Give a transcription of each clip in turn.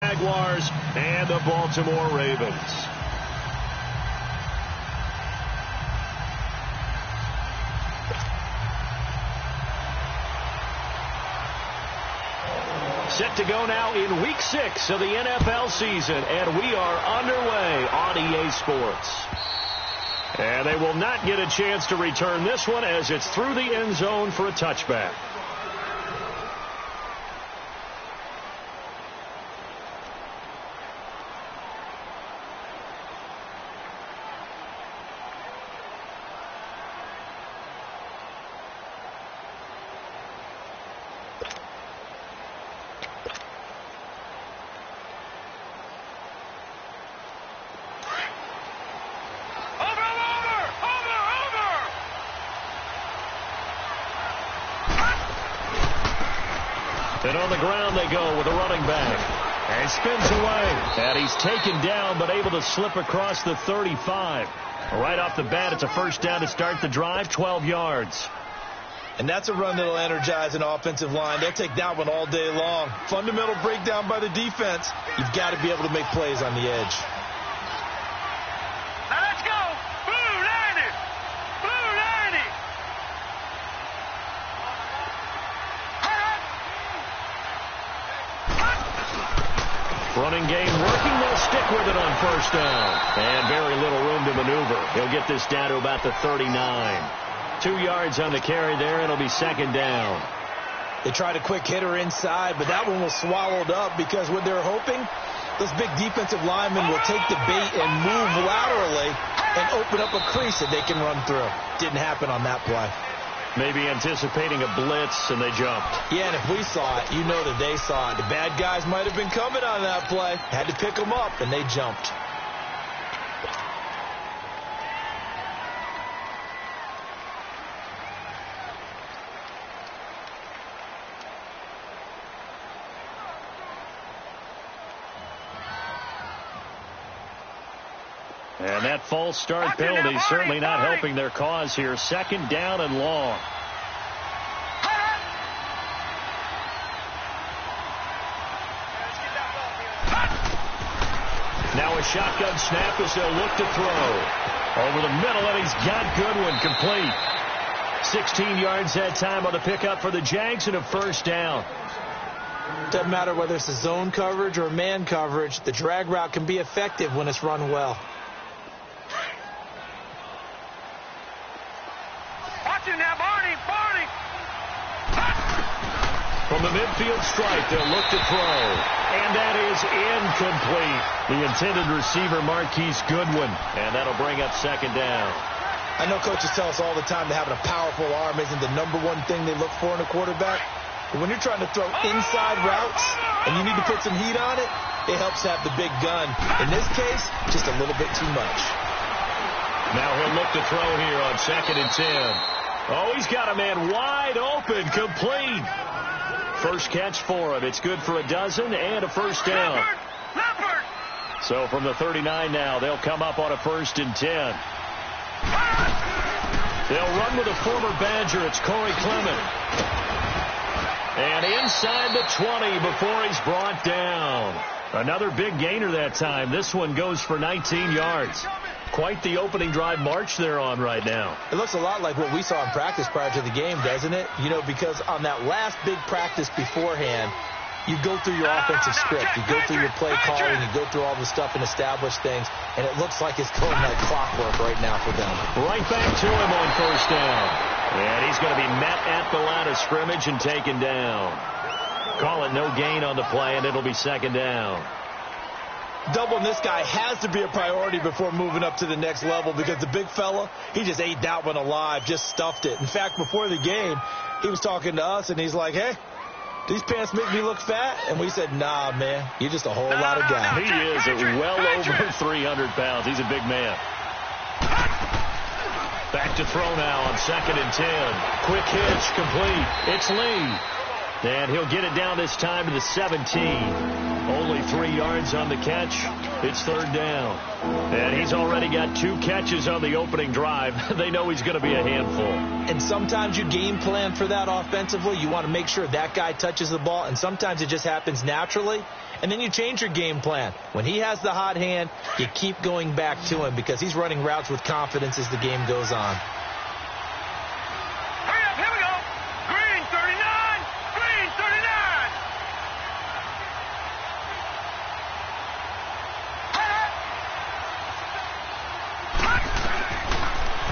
Jaguars and the Baltimore Ravens. Set to go now in Week 6 of the NFL season, and we are underway on EA Sports. And they will not get a chance to return this one as it's through the end zone for a touchback. And on the ground they go with a running back. And he spins away. And he's taken down but able to slip across the 35. Right off the bat, it's a first down to start the drive, 12 yards. And that's a run that'll energize an offensive line. They'll take that one all day long. Fundamental breakdown by the defense. You've got to be able to make plays on the edge. Now let's go. Blue 90. Blue 90. Running game working. They'll stick with it on first down. And very little room to maneuver. He'll get this down to about the 39. 2 yards on the carry there. It'll be second down. They tried a quick hitter inside, but that one was swallowed up because what they're hoping, those big defensive linemen will take the bait and move laterally and open up a crease that they can run through. Didn't happen on that play. Maybe anticipating a blitz, and they jumped. Yeah, and if we saw it, you know that they saw it. The bad guys might have been coming on that play. Had to pick them up, and they jumped. And that false start penalty certainly not helping their cause here. Second down and long. Now a shotgun snap as they'll look to throw. Over the middle, and he's got Goodwin complete. 16 yards that time on the pickup for the Jags and a first down. Doesn't matter whether it's a zone coverage or man coverage. The drag route can be effective when it's run well. Now, Barney. From the midfield stripe, they'll look to throw. And that is incomplete. The intended receiver, Marquise Goodwin. And that'll bring up second down. I know coaches tell us all the time that having a powerful arm isn't the number one thing they look for in a quarterback. But when you're trying to throw inside routes and you need to put some heat on it, it helps to have the big gun. In this case, just a little bit too much. Now he'll look to throw here on 2nd and 10. Oh, he's got a man wide open, complete. First catch for him. It's good for a dozen and a first down. Leopard. So from the 39 now, they'll come up on a 1st and 10. They'll run with a former Badger. It's Corey Clement. And inside the 20 before he's brought down. Another big gainer that time. This one goes for 19 yards. Quite the opening drive march they're on right now. It looks a lot like what we saw in practice prior to the game, doesn't it? You know, because on that last big practice beforehand, you go through your offensive script. You go through your play calling. You go through all the stuff and establish things. And it looks like it's going like clockwork right now for them. Right back to him on first down. And he's going to be met at the line of scrimmage and taken down. Call it no gain on the play, and it'll be second down. Doubling this guy has to be a priority before moving up to the next level because the big fella, he just ate that one alive, just stuffed it. In fact, before the game, he was talking to us, and he's like, hey, these pants make me look fat? And we said, nah, man, you're just a whole lot of guy. He is well over 300 pounds. He's a big man. Back to throw now on 2nd and 10. Quick hitch, complete. It's Lee. And he'll get it down this time to the 17. Only 3 yards on the catch. It's third down. And he's already got 2 catches on the opening drive. They know he's going to be a handful. And sometimes you game plan for that offensively. You want to make sure that guy touches the ball, and sometimes it just happens naturally. And then you change your game plan. When he has the hot hand, you keep going back to him because he's running routes with confidence as the game goes on. Hurry up, here we go. Green 39, green 39.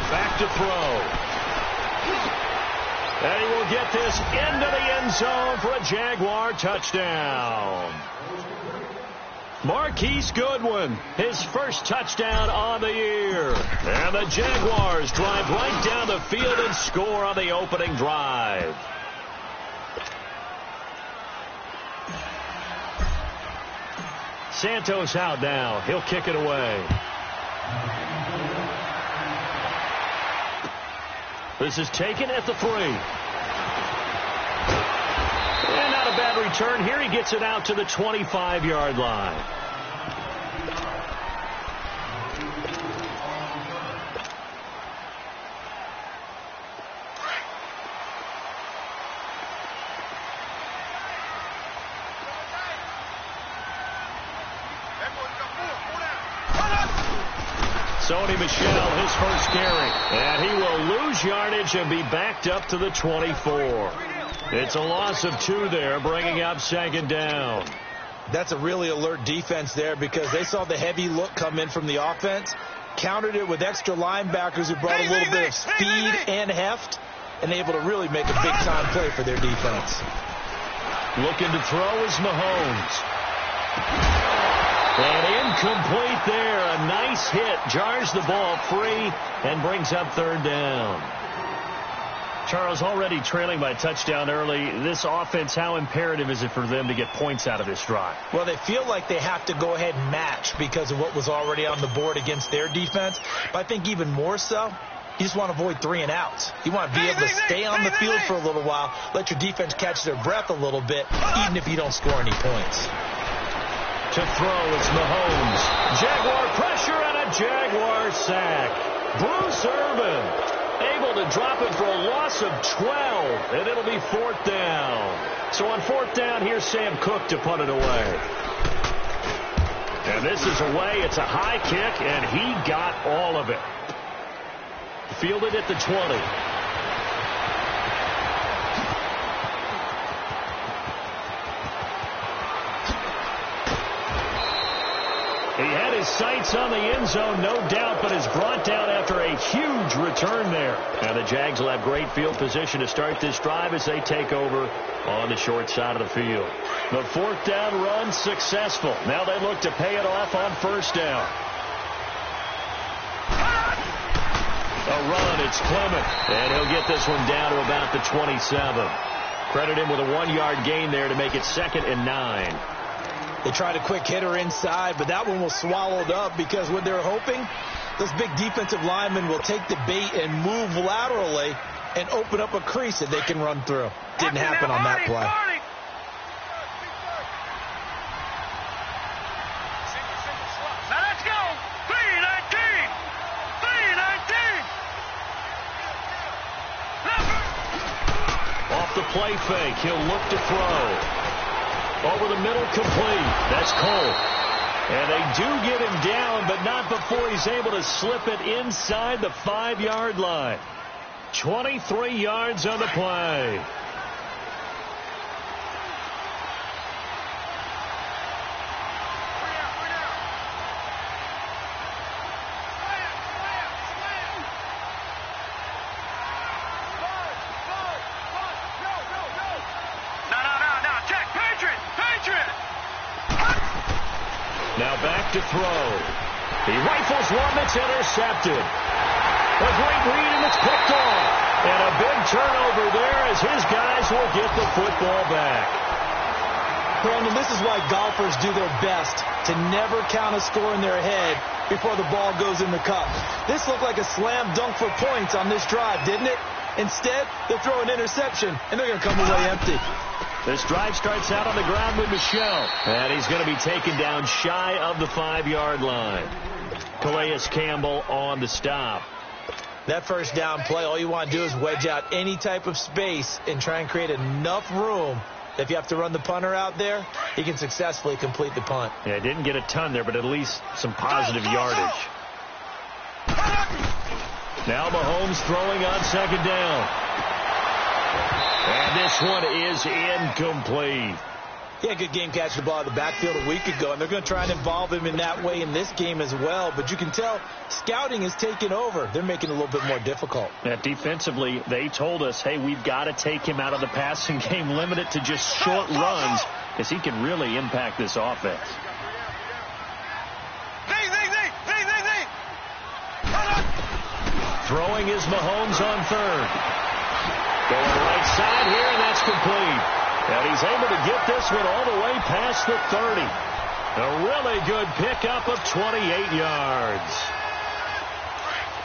Back to throw. And he will get this into the end zone for a Jaguar touchdown. Marquise Goodwin, his first touchdown on the year. And the Jaguars drive right down the field and score on the opening drive. Santos out now. He'll kick it away. This is taken at the 3. And not a bad return. Here he gets it out to the 25-yard line. Sony Michel, his first carry. And he will lose yardage and be backed up to the 24. It's a loss of 2 there, bringing up second down. That's a really alert defense there because they saw the heavy look come in from the offense, countered it with extra linebackers who brought a little bit of speed and heft, and able to really make a big-time play for their defense. Looking to throw is Mahomes. And incomplete there. A nice hit. Jars the ball free and brings up third down. Charles, already trailing by touchdown early. This offense, how imperative is it for them to get points out of this drive? Well, they feel like they have to go ahead and match because of what was already on the board against their defense. But I think even more so, you just want to avoid 3 and outs. You want to be able to stay on the field for a little while, let your defense catch their breath a little bit, even if you don't score any points. To throw, it's Mahomes. Jaguar pressure and a Jaguar sack. Bruce Irvin able to drop it for a loss of 12, and it'll be 4th down. So on 4th down, here's Sam Cook to punt it away. And this is away. It's a high kick, and he got all of it. Fielded at the 20. He had his sights on the end zone, no doubt, but is brought down after a huge return there. And the Jags will have great field position to start this drive as they take over on the short side of the field. The 4th down run successful. Now they look to pay it off on 1st down. A run, it's Clement, and he'll get this one down to about the 27. Credit him with a 1-yard gain there to make it 2nd and 9. They tried a quick hitter inside, but that one was swallowed up because what they're hoping, those big defensive linemen will take the bait and move laterally and open up a crease that they can run through. Didn't happen on that play. Now let's go. 319. 319. Off the play fake, he'll look to throw. Over the middle, complete. That's Cole. And they do get him down, but not before he's able to slip it inside the 5-yard line. 23 yards on the play. Now back to throw. He rifles one that's intercepted. A great read, and it's picked off. And a big turnover there as his guys will get the football back. Brandon, this is why golfers do their best to never count a score in their head before the ball goes in the cup. This looked like a slam dunk for points on this drive, didn't it? Instead, they'll throw an interception, and they're going to come away empty. This drive starts out on the ground with Michel. And he's going to be taken down shy of the 5-yard line. Calais Campbell on the stop. That first down play, all you want to do is wedge out any type of space and try and create enough room that if you have to run the punter out there, he can successfully complete the punt. Yeah, didn't get a ton there, but at least some positive yardage. Now Mahomes throwing on second down. And this one is incomplete. He had a good game catching the ball in the backfield a week ago, and they're going to try and involve him in that way in this game as well. But you can tell scouting is taking over. They're making it a little bit more difficult. Yeah, defensively, they told us, hey, we've got to take him out of the passing game, limit it to just short runs, because he can really impact this offense. Throwing is Mahomes on third. Going right side here, and that's complete. And he's able to get this one all the way past the 30. A really good pickup of 28 yards.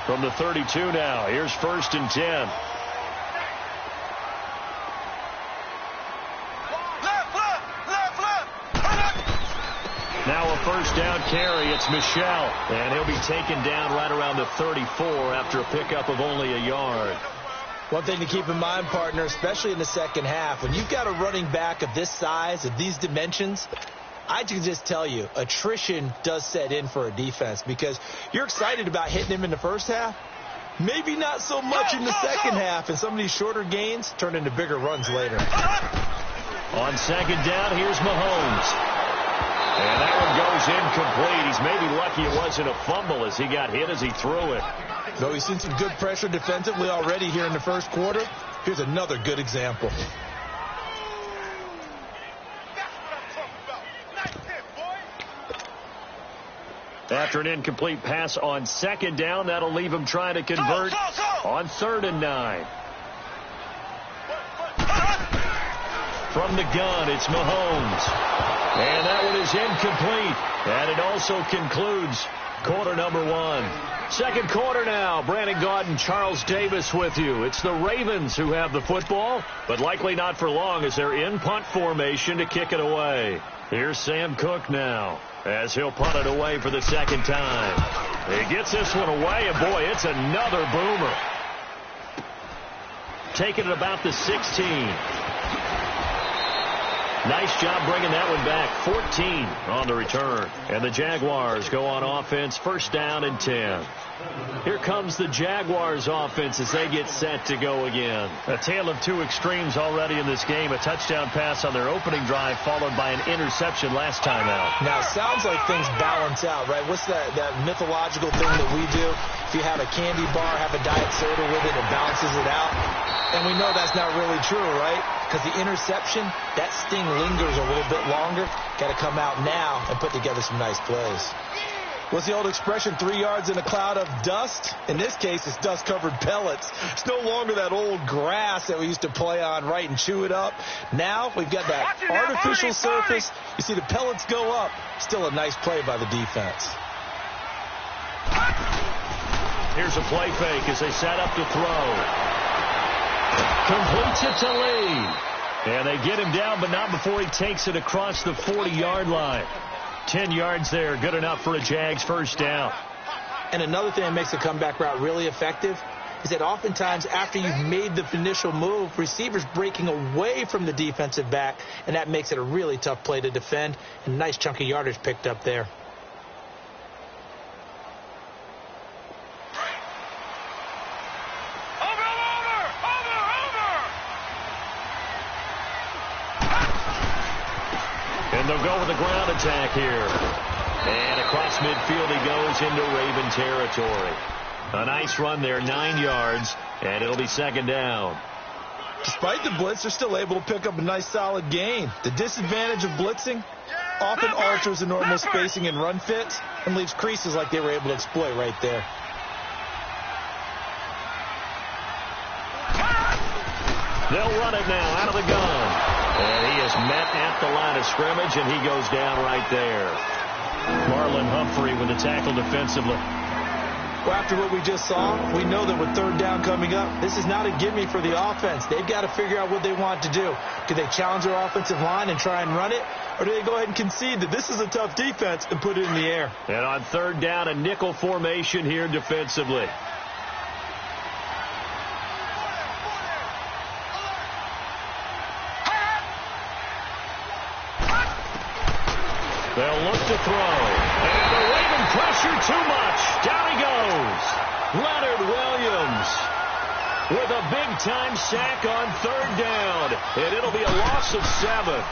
From the 32 now, here's 1st and 10. Now a first down carry. It's Michel. And he'll be taken down right around the 34 after a pickup of only a yard. One thing to keep in mind, partner, especially in the second half, when you've got a running back of this size, of these dimensions, I can just tell you, attrition does set in for a defense because you're excited about hitting him in the first half. Maybe not so much in the second half, and some of these shorter gains turn into bigger runs later. On second down, here's Mahomes. And that one goes incomplete. He's maybe lucky it wasn't a fumble as he got hit as he threw it. Though he's seen some good pressure defensively already here in the first quarter, here's another good example. After an incomplete pass on second down, that'll leave him trying to convert on 3rd and 9. From the gun, it's Mahomes. And that one is incomplete. And it also concludes quarter number 1. Second quarter now. Brandon Gaudin, Charles Davis with you. It's the Ravens who have the football, but likely not for long as they're in punt formation to kick it away. Here's Sam Cook now as he'll punt it away for the second time. He gets this one away, and boy, it's another boomer. Taking it about the 16. Nice job bringing that one back. 14 on the return. And the Jaguars go on offense, first down and 10. Here comes the Jaguars offense as they get set to go again. A tale of two extremes already in this game. A touchdown pass on their opening drive followed by an interception last time out. Now, it sounds like things balance out, right? What's that mythological thing that we do? If you have a candy bar, have a diet soda with it, it balances it out. And we know that's not really true, right? Because the interception, that sting lingers a little bit longer. Got to come out now and put together some nice plays. What's the old expression, 3 yards in a cloud of dust? In this case, it's dust-covered pellets. It's no longer that old grass that we used to play on, right, and chew it up. Now we've got that artificial surface. You see the pellets go up. Still a nice play by the defense. Here's a play fake as they set up to throw. Completes it to Lee. And they get him down, but not before he takes it across the 40-yard line. 10 yards there, good enough for a Jags first down. And another thing that makes the comeback route really effective is that oftentimes after you've made the initial move, receivers breaking away from the defensive back, and that makes it a really tough play to defend. And nice chunky yardage picked up there. And they'll go with the ground attack here. And across midfield he goes into Raven territory. A nice run there, 9 yards, and it'll be second down. Despite the blitz, they're still able to pick up a nice solid gain. The disadvantage of blitzing often alters the normal spacing and run fits and leaves creases like they were able to exploit right there. They'll run it now out of the gun. And he is met at the line of scrimmage, and he goes down right there. Marlon Humphrey with the tackle defensively. Well, after what we just saw, we know that with third down coming up, this is not a gimme for the offense. They've got to figure out what they want to do. Do they challenge their offensive line and try and run it? Or do they go ahead and concede that this is a tough defense and put it in the air? And on third down, a nickel formation here defensively. They'll look to throw. And the Raven pressure too much. Down he goes. Leonard Williams with a big-time sack on third down. And it'll be a loss of 7.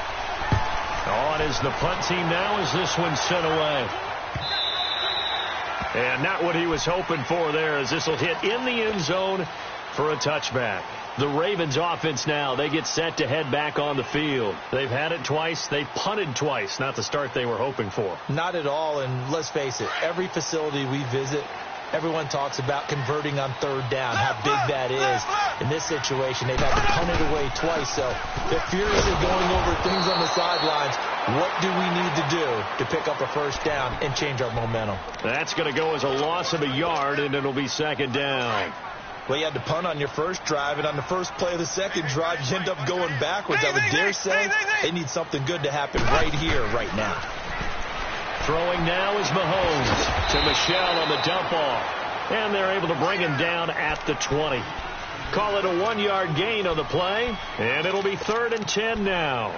On is the punt team now as this one's sent away. And not what he was hoping for there, as this will hit in the end zone for a touchback. The Ravens offense now, they get set to head back on the field. They've had it twice. They've punted twice. Not the start they were hoping for. Not at all, and let's face it, every facility we visit, everyone talks about converting on third down, how big that is. In this situation, they've had to punt it away twice, so they're furiously going over things on the sidelines. What do we need to do to pick up a first down and change our momentum? That's going to go as a loss of a yard, and it'll be second down. Well, you had to punt on your first drive, and on the first play of the second drive, you end up going backwards. I would dare say they need something good to happen right here, right now. Throwing now is Mahomes to Michelle on the dump off. And they're able to bring him down at the 20. Call it a 1-yard gain on the play, and it'll be 3rd and 10 now.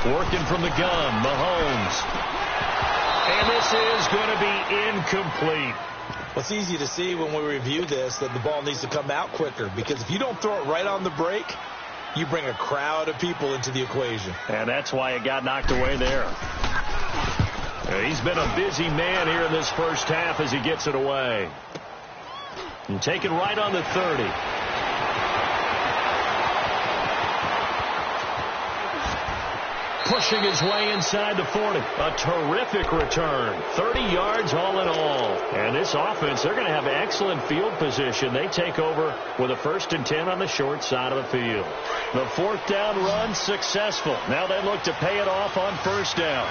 Working from the gun, Mahomes. And this is going to be incomplete. Well, it's easy to see when we review this that the ball needs to come out quicker, because if you don't throw it right on the break, you bring a crowd of people into the equation. And that's why it got knocked away there. He's been a busy man here in this first half as he gets it away. And taken right on the 30. Pushing his way inside the 40. A terrific return. 30 yards all in all. And this offense, they're going to have excellent field position. They take over with a 1st and 10 on the short side of the field. The 4th down run successful. Now they look to pay it off on 1st down.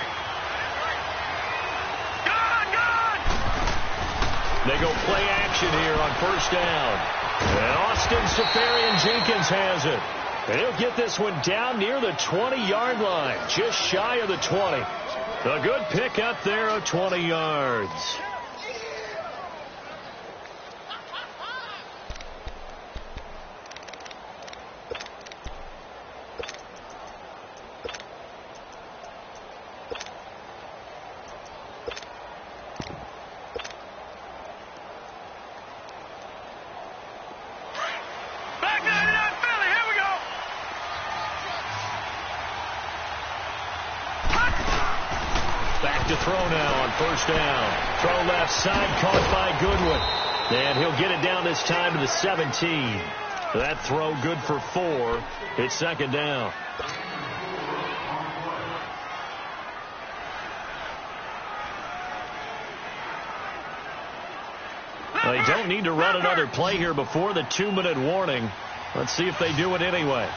They go play action here on 1st down. And Austin Safarian-Jenkins has it. And he'll get this one down near the 20-yard line, just shy of the 20. A good pick up there of 20 yards. Throw now on 1st down. Throw left side, caught by Goodwin. And he'll get it down this time to the 17. That throw good for 4. It's 2nd down. They don't need to run another play here before the 2-minute warning. Let's see if they do it anyway.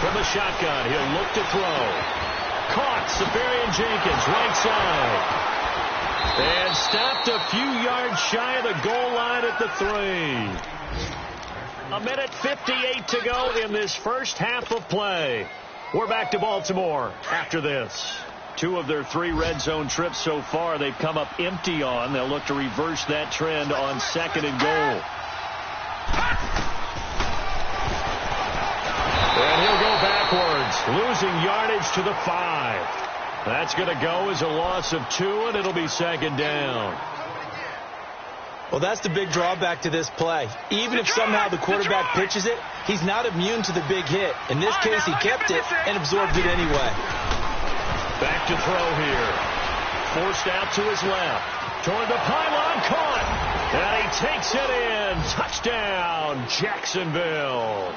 From the shotgun, he'll look to throw. Caught, Safarian-Jenkins, right side. And stopped a few yards shy of the goal line at the 3. 1:58 to go in this first half of play. We're back to Baltimore after this. 2 of their 3 red zone trips so far, they've come up empty on. They'll look to reverse that trend on 2nd and goal. And he'll go backwards, losing yardage to the 5. That's going to go as a loss of 2, and it'll be 2nd down. Well, that's the big drawback to this play. Even if somehow the quarterback pitches it, he's not immune to the big hit. In this case, he kept it and absorbed it anyway. Back to throw here. Forced out to his left. Toward the pylon, caught. And he takes it in. Touchdown, Jacksonville.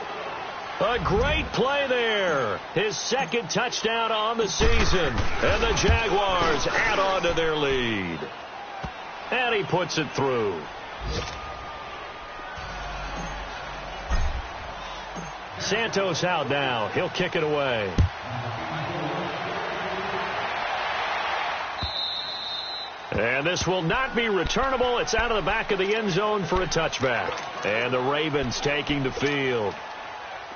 A great play there. His second touchdown on the season. And the Jaguars add on to their lead. And he puts it through. Santos out now. He'll kick it away. And this will not be returnable. It's out of the back of the end zone for a touchback. And the Ravens taking the field.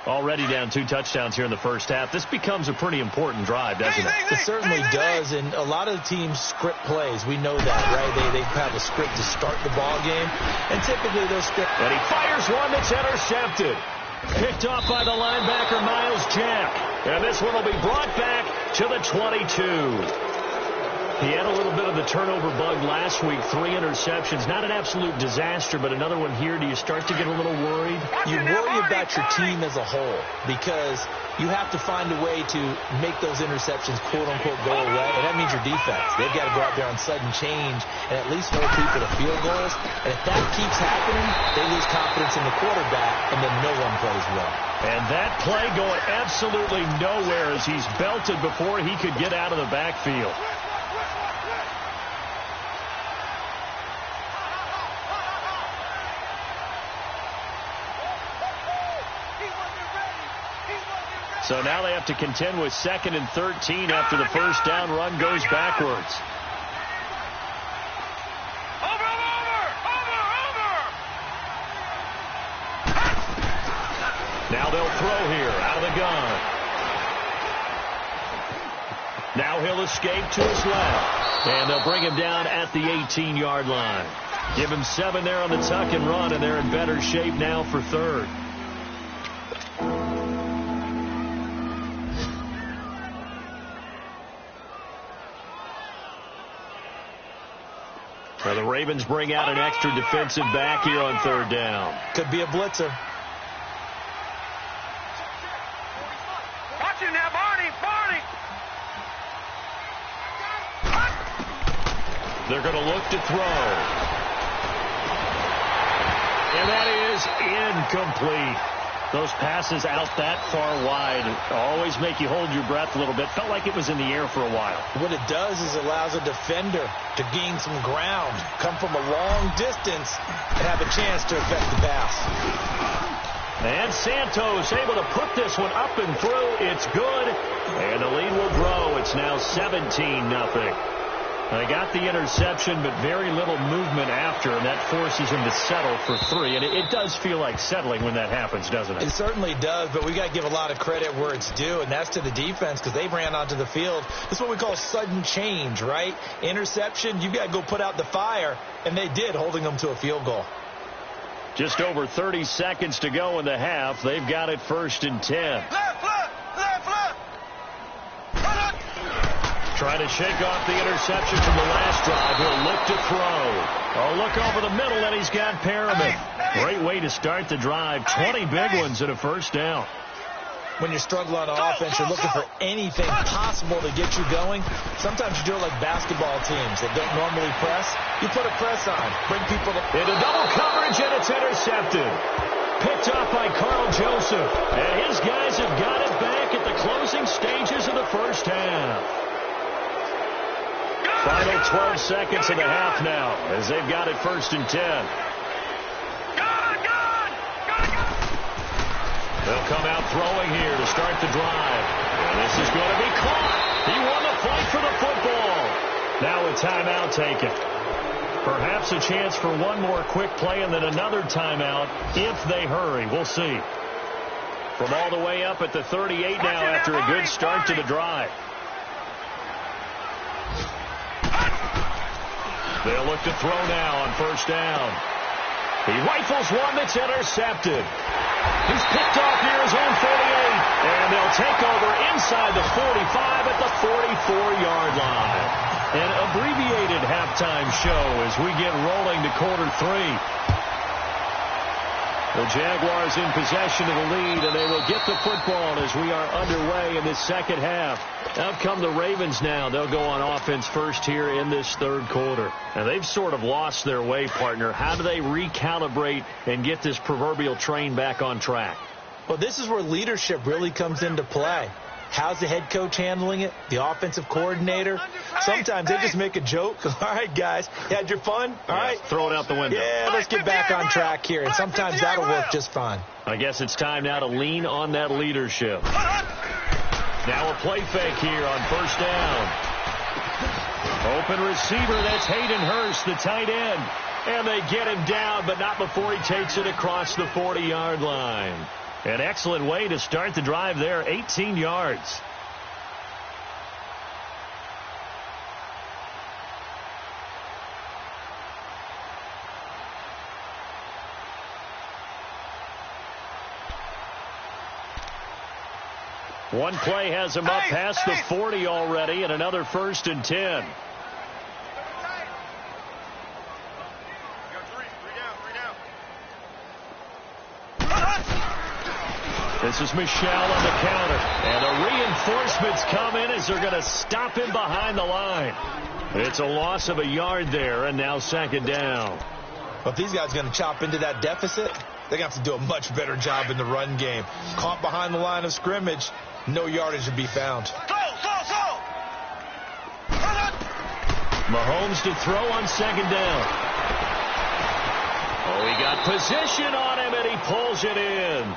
Already down 2 touchdowns here in the first half. This becomes a pretty important drive, doesn't it? It certainly does, and a lot of the teams script plays. We know that, right? They have a script to start the ball game, and typically those script. And he fires one that's intercepted. Picked off by the linebacker, Miles Jack. And this one will be brought back to the 22. He had a little bit of the turnover bug last week, 3 interceptions. Not an absolute disaster, but another one here. Do you start to get a little worried? You worry about your team as a whole because you have to find a way to make those interceptions, quote-unquote, go away, and that means your defense. They've got to go out there on sudden change and at least hold people to field goals. And if that keeps happening, they lose confidence in the quarterback, and then no one plays well. And that play going absolutely nowhere as he's belted before he could get out of the backfield. So now they have to contend with 2nd and 13 after the first down run goes backwards. Over! Now they'll throw here out of the gun. Now he'll escape to his left. And they'll bring him down at the 18-yard line. Give him 7 there on the tuck and run, and they're in better shape now for 3rd. Well, the Ravens bring out an extra defensive back here on 3rd down. Could be a blitzer. Watch him now, Barney! They're going to look to throw. And that is incomplete. Those passes out that far wide always make you hold your breath a little bit. Felt like it was in the air for a while. What it does is allows a defender to gain some ground, come from a long distance, and have a chance to affect the pass. And Santos able to put this one up and through. It's good. And the lead will grow. It's now 17-0. They got the interception, but very little movement after, and that forces him to settle for 3. And it does feel like settling when that happens, doesn't it? It certainly does, but we got to give a lot of credit where it's due, and that's to the defense because they ran onto the field. This is what we call sudden change, right? Interception, you got to go put out the fire, and they did, holding them to a field goal. Just over 30 seconds to go in the half. They've got it 1st and 10. Trying to shake off the interception from the last drive. He'll look to throw. Oh, look over the middle, and he's got Perriman. Great way to start the drive. 20 big ones and a first down. When you're struggling on offense, you're looking for anything possible to get you going. Sometimes you do it like basketball teams that don't normally press. You put a press on, bring people to... Into double coverage, and it's intercepted. Picked off by Carl Joseph. And his guys have got it back at the closing stages of the first half. Final 12 seconds of the half now as they've got it 1st and 10. They'll come out throwing here to start the drive. And this is going to be caught. He won the fight for the football. Now a timeout taken. Perhaps a chance for one more quick play and then another timeout if they hurry. We'll see. From all the way up at the 38 now after a good start to the drive. They'll look to throw now on 1st down. He rifles one that's intercepted. He's picked off near his own 48. And they'll take over inside the 45 at the 44-yard line. An abbreviated halftime show as we get rolling to quarter 3. The Jaguars in possession of the lead, and they will get the football as we are underway in this second half. Out come the Ravens now. They'll go on offense first here in this third quarter. And they've sort of lost their way, partner. How do they recalibrate and get this proverbial train back on track? Well, this is where leadership really comes into play. How's the head coach handling it? The offensive coordinator? Sometimes they just make a joke. All right, guys, you had your fun? All right. Throw it out the window. Yeah, let's get back on track here. And sometimes that'll work just fine. I guess it's time now to lean on that leadership. Now a play fake here on first down. Open receiver, that's Hayden Hurst, the tight end. And they get him down, but not before he takes it across the 40-yard line. An excellent way to start the drive there, 18 yards. One play has him up past the 40 already, and another 1st and 10. This is Michelle on the counter. And the reinforcements come in as they're going to stop him behind the line. It's a loss of a yard there, and now 2nd down. But if these guys are going to chop into that deficit, they're going to have to do a much better job in the run game. Caught behind the line of scrimmage, no yardage to be found. Mahomes to throw on 2nd down. Oh, he got position on him, and he pulls it in.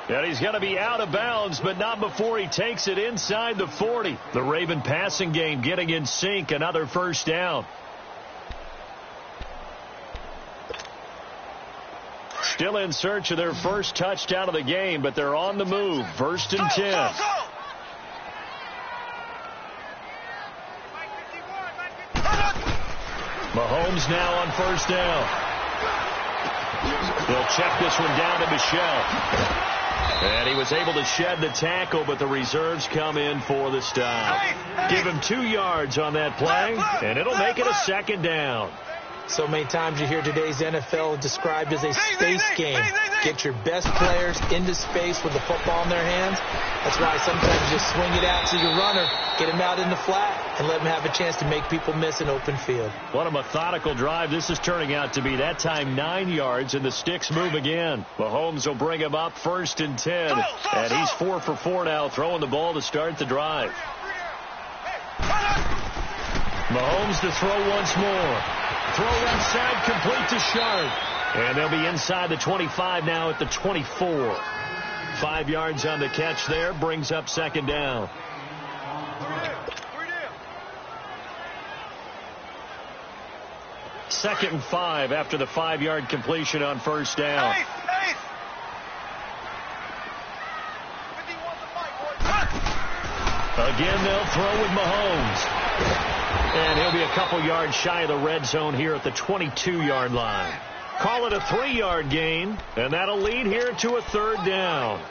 And he's going to be out of bounds, but not before he takes it inside the 40. The Raven passing game getting in sync. Another 1st down. Still in search of their first touchdown of the game, but they're on the move. 1st and 10. Mahomes now on 1st down. They'll check this one down to Michelle. And he was able to shed the tackle, but the reserves come in for the stop. Give him 2 yards on that play, and it'll make it a 2nd down. So many times you hear today's NFL described as a space game. Get your best players into space with the football in their hands. That's why sometimes you just swing it out to your runner, get him out in the flat, and let him have a chance to make people miss an open field. What a methodical drive this is turning out to be. That time 9 yards, and the sticks move again. Mahomes will bring him up 1st and 10. And he's 4 for 4 now, throwing the ball to start the drive. Mahomes to throw once more. Throw inside, complete to Sharp. And they'll be inside the 25 now at the 24. 5 yards on the catch there, brings up 2nd down. Second and 5 after the 5-yard completion on 1st down. Again, they'll throw with Mahomes. And he'll be a couple yards shy of the red zone here at the 22-yard line. Call it a 3-yard gain, and that'll lead here to a 3rd down.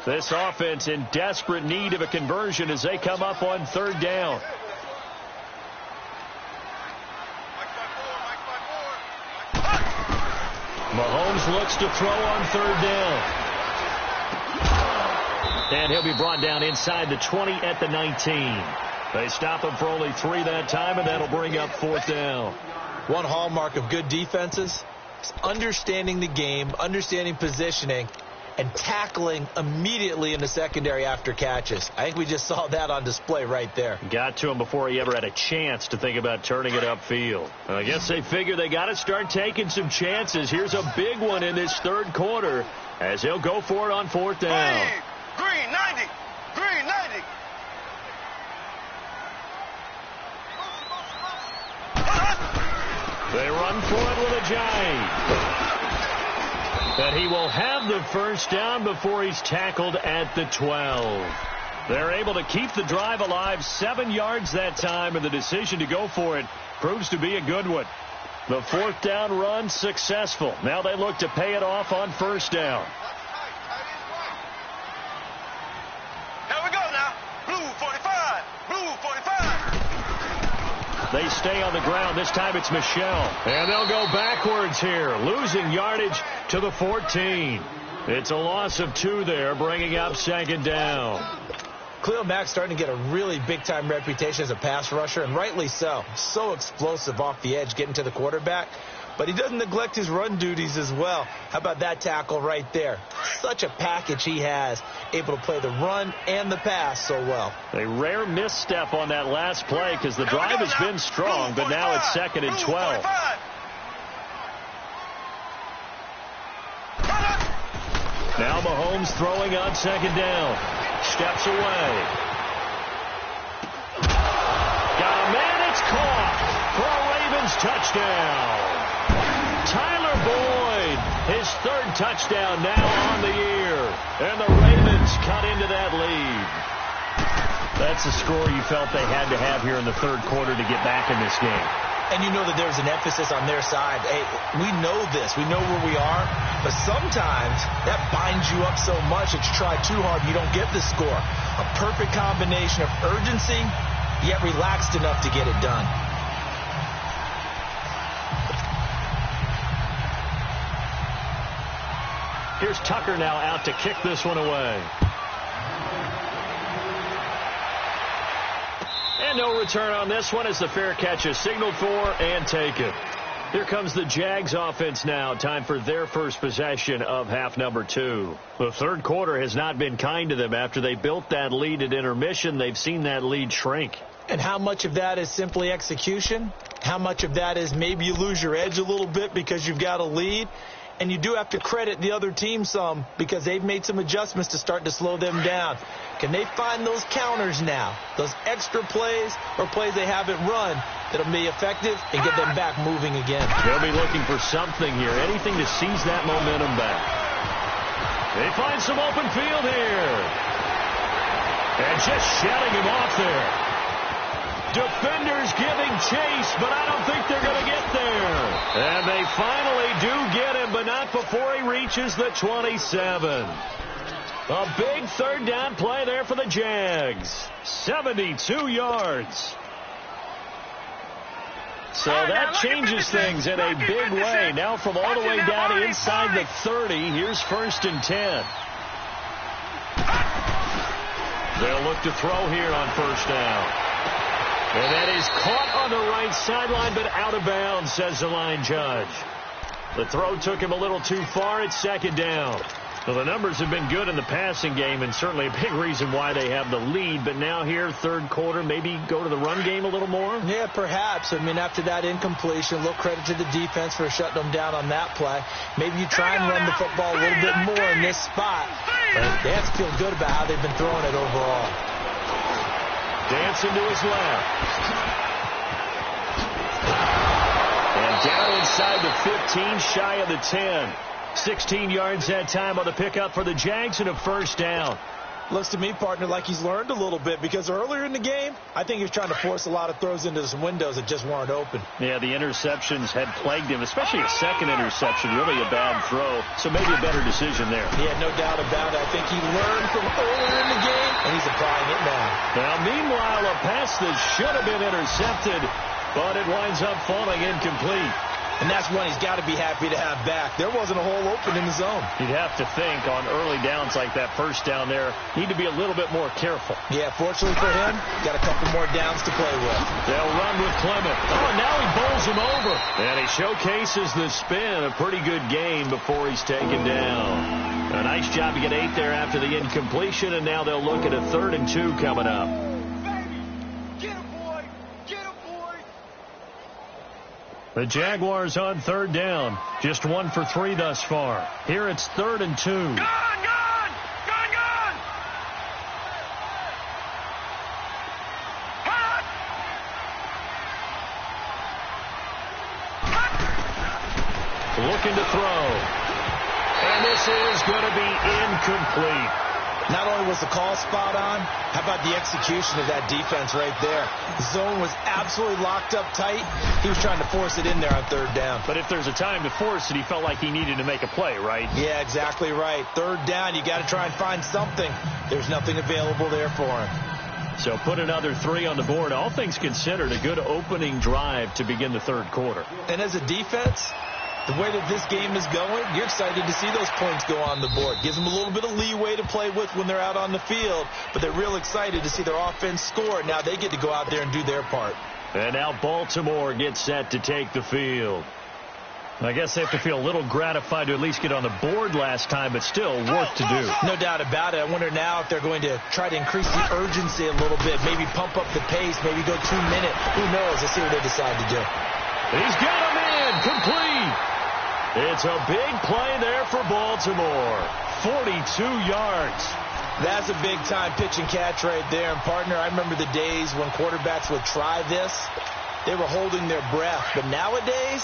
This offense in desperate need of a conversion as they come up on 3rd down. Mahomes looks to throw on 3rd down. And he'll be brought down inside the 20 at the 19. They stop him for only 3 that time, and that'll bring up 4th down. One hallmark of good defenses is understanding the game, understanding positioning, and tackling immediately in the secondary after catches. I think we just saw that on display right there. Got to him before he ever had a chance to think about turning it upfield. I guess they figure they got to start taking some chances. Here's a big one in this 3rd quarter as he'll go for it on 4th down. Green 90. Green 90. They run for it with a giant. And he will have the 1st down before he's tackled at the 12. They're able to keep the drive alive, 7 yards that time, and the decision to go for it proves to be a good one. The 4th down run successful. Now they look to pay it off on 1st down. They stay on the ground. This time it's Michelle. And they'll go backwards here, losing yardage to the 14. It's a loss of 2 there, bringing up second down. Khalil Mack's starting to get a really big-time reputation as a pass rusher, and rightly so. So explosive off the edge, getting to the quarterback. But he doesn't neglect his run duties as well. How about that tackle right there? Such a package he has, able to play the run and the pass so well. A rare misstep on that last play because the drive has been strong, but now it's 2nd and 12. Now Mahomes throwing on second down. Steps away. Got a man, it's caught for a Ravens touchdown. Tyler Boyd, his 3rd touchdown now on the year. And the Ravens cut into that lead. That's the score you felt they had to have here in the 3rd quarter to get back in this game. And you know that there's an emphasis on their side. Hey, we know this. We know where we are. But sometimes that binds you up so much that you try too hard and you don't get the score. A perfect combination of urgency, yet relaxed enough to get it done. Here's Tucker now out to kick this one away. And no return on this one as the fair catch is signaled for and taken. Here comes the Jags offense now. Time for their first possession of half number 2. The 3rd quarter has not been kind to them. After they built that lead at intermission, they've seen that lead shrink. And how much of that is simply execution? How much of that is maybe you lose your edge a little bit because you've got a lead? And you do have to credit the other team some because they've made some adjustments to start to slow them down. Can they find those counters now, those extra plays or plays they haven't run that'll be effective and get them back moving again? They'll be looking for something here, anything to seize that momentum back. They find some open field here. And just shutting him off there. Defenders giving chase, but I don't think they're going to get there. And they finally do get him, but not before he reaches the 27. A big 3rd down play there for the Jags. 72 yards. So that changes things in a big way. Now from all the way down inside the 30, here's 1st and 10. They'll look to throw here on 1st down. And that is caught on the right sideline, but out of bounds, says the line judge. The throw took him a little too far. It's 2nd down. Well, the numbers have been good in the passing game, and certainly a big reason why they have the lead. But now here, 3rd quarter, maybe go to the run game a little more? Yeah, perhaps. I mean, after that incompletion, a little credit to the defense for shutting them down on that play. Maybe you try and run the football a little bit more in this spot. But they have to feel good about how they've been throwing it overall. Dancing to his left. And down inside the 15, shy of the 10. 16 yards that time on the pickup for the Jags and a 1st down. Looks to me, partner, like he's learned a little bit because earlier in the game, I think he was trying to force a lot of throws into some windows that just weren't open. Yeah, the interceptions had plagued him, especially a 2nd interception, really a bad throw. So maybe a better decision there. Yeah, no doubt about it. I think he learned from earlier in the game, and he's applying it now. Now, meanwhile, a pass that should have been intercepted, but it winds up falling incomplete. And that's one he's got to be happy to have back. There wasn't a hole open in the zone. You'd have to think on early downs like that 1st down there, need to be a little bit more careful. Yeah, fortunately for him, got a couple more downs to play with. They'll run with Clement. Oh, now he bowls him over. And he showcases the spin. A pretty good game before he's taken down. A nice job to get 8 there after the incompletion, and now they'll look at a 3rd and 2 coming up. The Jaguars on 3rd down. Just 1 for 3 thus far. Here it's 3rd and 2. Gone! Looking to throw. And this is going to be incomplete. Not only was the call spot on, how about the execution of that defense right there? The zone was absolutely locked up tight. He was trying to force it in there on 3rd down. But if there's a time to force it, he felt like he needed to make a play, right? Yeah, exactly right. 3rd down, you got to try and find something. There's nothing available there for him. So put another 3 on the board. All things considered, a good opening drive to begin the third quarter. And as a defense, the way that this game is going, you're excited to see those points go on the board. Gives them a little bit of leeway to play with when they're out on the field, but they're real excited to see their offense score. Now they get to go out there and do their part. And now Baltimore gets set to take the field. I guess they have to feel a little gratified to at least get on the board last time, but still work to do. No doubt about it. I wonder now if they're going to try to increase the urgency a little bit, maybe pump up the pace, maybe go 2 minutes. Who knows? Let's see what they decide to do. He's got him in, complete. It's a big play there for Baltimore. 42 yards. That's a big-time pitch and catch right there. And, partner, I remember the days when quarterbacks would try this. They were holding their breath. But nowadays,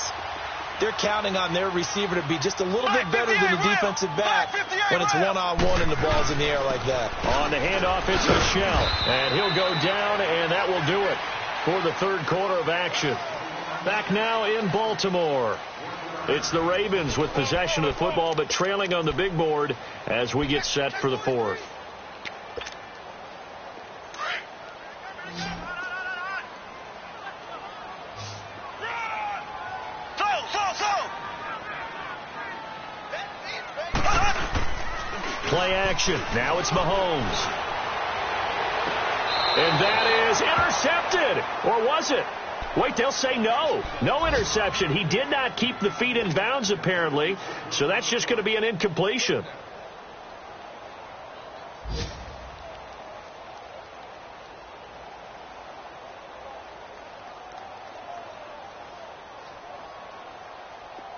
they're counting on their receiver to be just a little bit better than the defensive back when it's one-on-one and the ball's in the air like that. On the handoff, it's Michelle. And he'll go down, and that will do it for the third quarter of action. Back now in Baltimore. It's the Ravens with possession of the football, but trailing on the big board as we get set for the fourth. Play action. Now it's Mahomes. And that is intercepted. Or was it? Wait, they'll say no. No interception. He did not keep the feet in bounds, apparently. So that's just going to be an incompletion.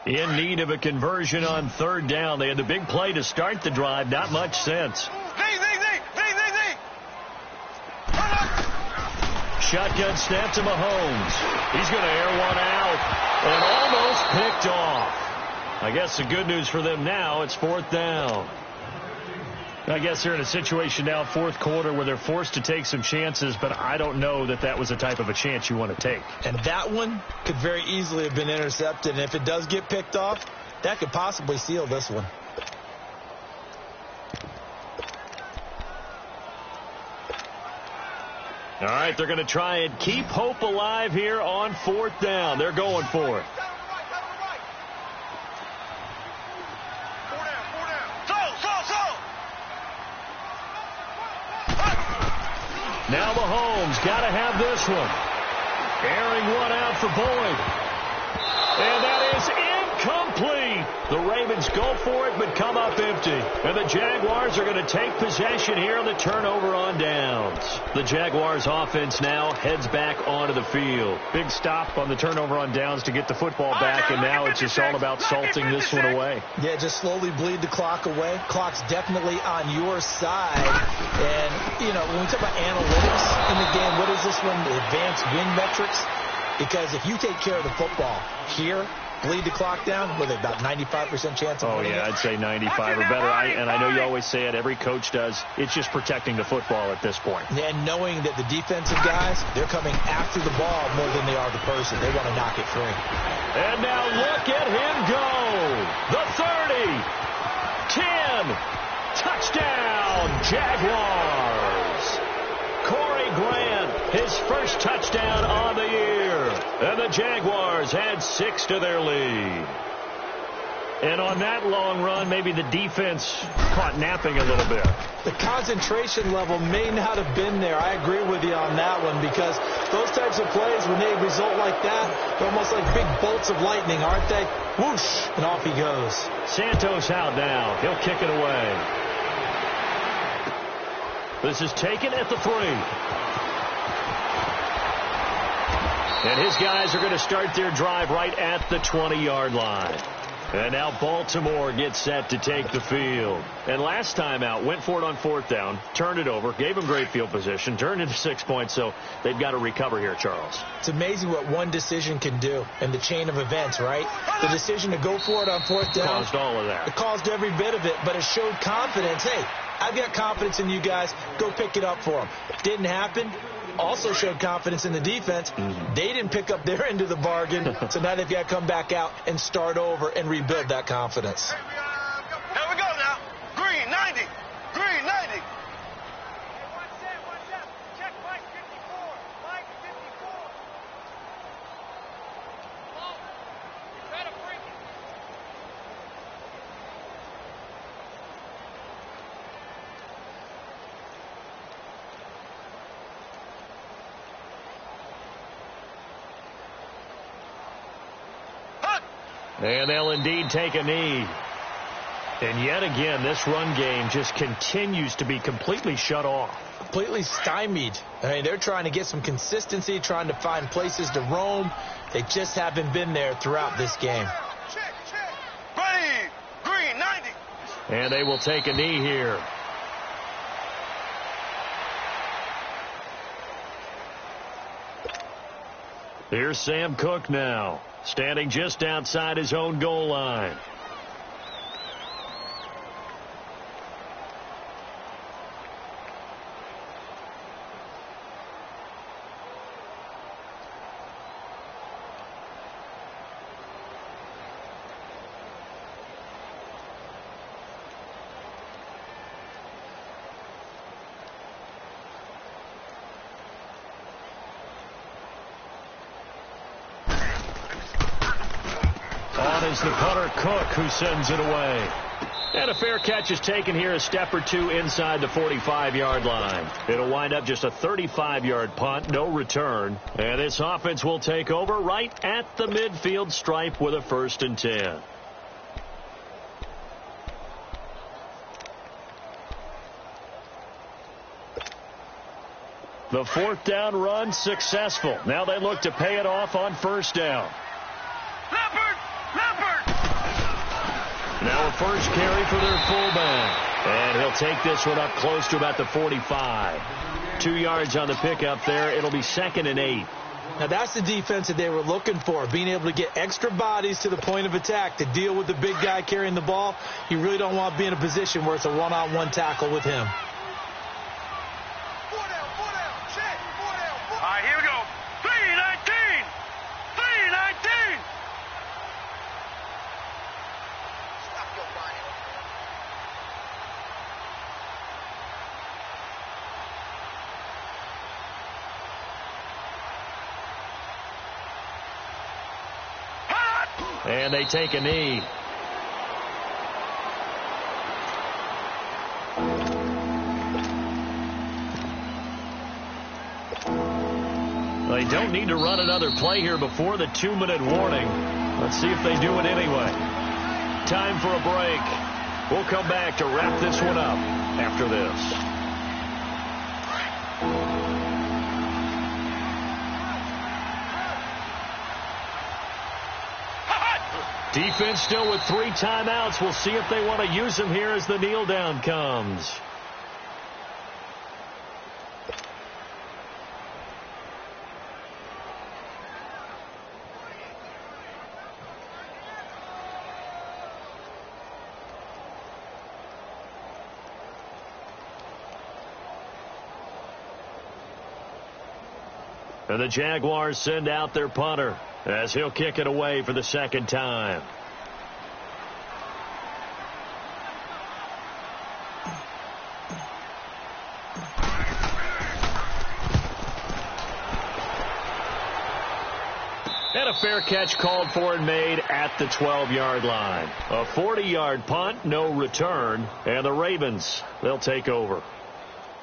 In need of a conversion on third down. They had the big play to start the drive. Not much sense. Shotgun snap to Mahomes. He's going to air one out and almost picked off. I guess the good news for them now, it's fourth down. I guess they're in a situation now, fourth quarter, where they're forced to take some chances, but I don't know that that was the type of a chance you want to take. And that one could very easily have been intercepted, and if it does get picked off, that could possibly seal this one. All right, they're going to try and keep hope alive here on fourth down. They're going for it. Now Mahomes got to have this one. Airing one out for Boyd. And that is incomplete. The Ravens go for it but come up empty. And the Jaguars are going to take possession here on the turnover on downs. The Jaguars offense now heads back onto the field. Big stop on the turnover on downs to get the football back, and now it's just all about salting this one away. Yeah, just slowly bleed the clock away. Clock's definitely on your side. And, you know, when we talk about analytics in the game, what is this one? The advanced win metrics? Because if you take care of the football here, bleed the clock down, with about 95% chance of winning. Yeah, I'd say 95 or better. And I know you always say it, every coach does. It's just protecting the football at this point. And knowing that the defensive guys, they're coming after the ball more than they are the person. They want to knock it free. And now look at him go. The 30, 10, touchdown, Jaguars. Corey Grant, his first touchdown on the year. And the Jaguars add 6 to their lead. And on that long run, maybe the defense caught napping a little bit. The concentration level may not have been there. I agree with you on that one, because those types of plays, when they result like that, they're almost like big bolts of lightning, aren't they? Whoosh, and off he goes. Santos out now. He'll kick it away. This is taken at the 3. And his guys are going to start their drive right at the 20-yard line. And now Baltimore gets set to take the field. And last time out, went for it on fourth down, turned it over, gave them great field position, turned into 6 points, so they've got to recover here, Charles. It's amazing what one decision can do in the chain of events, right? The decision to go for it on fourth down. Caused all of that. It caused every bit of it, but it showed confidence. Hey, I've got confidence in you guys. Go pick it up for them. Didn't happen. Also showed confidence in the defense. They didn't pick up their end of the bargain, so now they've got to come back out and start over and rebuild that confidence. Here we go now. Green, 90. Green, 90. And they'll indeed take a knee. And yet again, this run game just continues to be completely shut off. Completely stymied. I mean, they're trying to get some consistency, trying to find places to roam. They just haven't been there throughout this game. Check. Ready. Green, 90. And they will take a knee here. Here's Sam Cook now, standing just outside his own goal line. Is the punter Cook who sends it away. And a fair catch is taken here, a step or two inside the 45-yard line. It'll wind up just a 35-yard punt, no return. And this offense will take over right at the midfield stripe with a 1st and 10. The 4th down run successful. Now they look to pay it off on 1st down. Now a first carry for their fullback. And he'll take this one up close to about the 45. 2 yards on the pickup there. It'll be 2nd and 8. Now that's the defense that they were looking for, being able to get extra bodies to the point of attack to deal with the big guy carrying the ball. You really don't want to be in a position where it's a one-on-one tackle with him. Check. All right, here we go. 3-19. 3-19. And they take a knee. They don't need to run another play here before the 2-minute warning. Let's see if they do it anyway. Time for a break. We'll come back to wrap this one up after this. Defense still with 3 timeouts. We'll see if they want to use them here as the kneel down comes. And the Jaguars send out their punter as he'll kick it away for the 2nd time. And a fair catch called for and made at the 12-yard line. A 40-yard punt, no return, and the Ravens, they'll take over.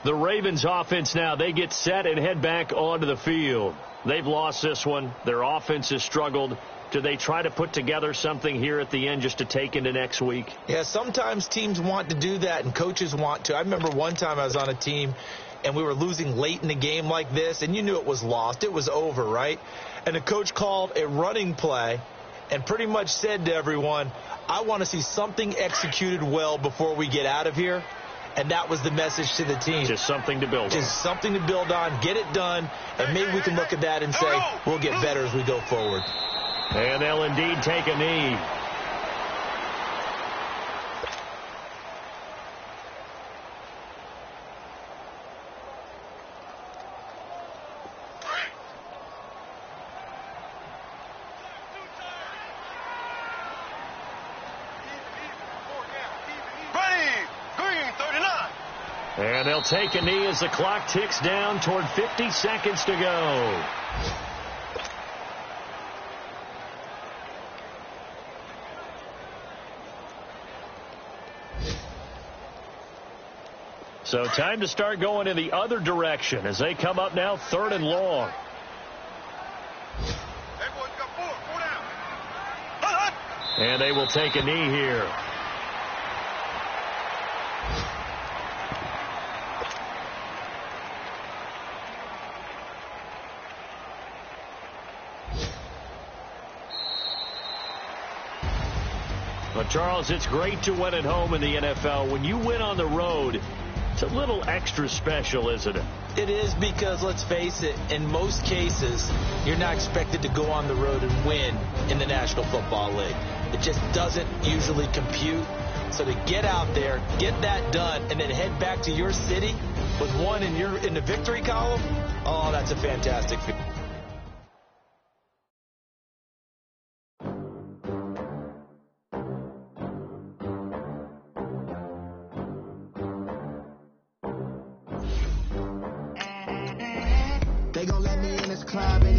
The Ravens offense now, they get set and head back onto the field. They've lost this one. Their offense has struggled. Do they try to put together something here at the end just to take into next week? Yeah, sometimes teams want to do that and coaches want to. I remember one time I was on a team and we were losing late in the game like this, and you knew it was lost. It was over, right? And the coach called a running play and pretty much said to everyone, I want to see something executed well before we get out of here. And that was the message to the team. Just something to build on. Just something to build on, get it done, and maybe we can look at that and say we'll get better as we go forward. And they'll indeed take a knee. And they'll take a knee as the clock ticks down toward 50 seconds to go. So time to start going in the other direction as they come up now 3rd and long. And they will take a knee here. But, Charles, it's great to win at home in the NFL. When you win on the road, it's a little extra special, isn't it? It is, because, let's face it, in most cases, you're not expected to go on the road and win in the National Football League. It just doesn't usually compute. So to get out there, get that done, and then head back to your city with one in the victory column, oh, that's a fantastic feeling. They gon' let me in this club and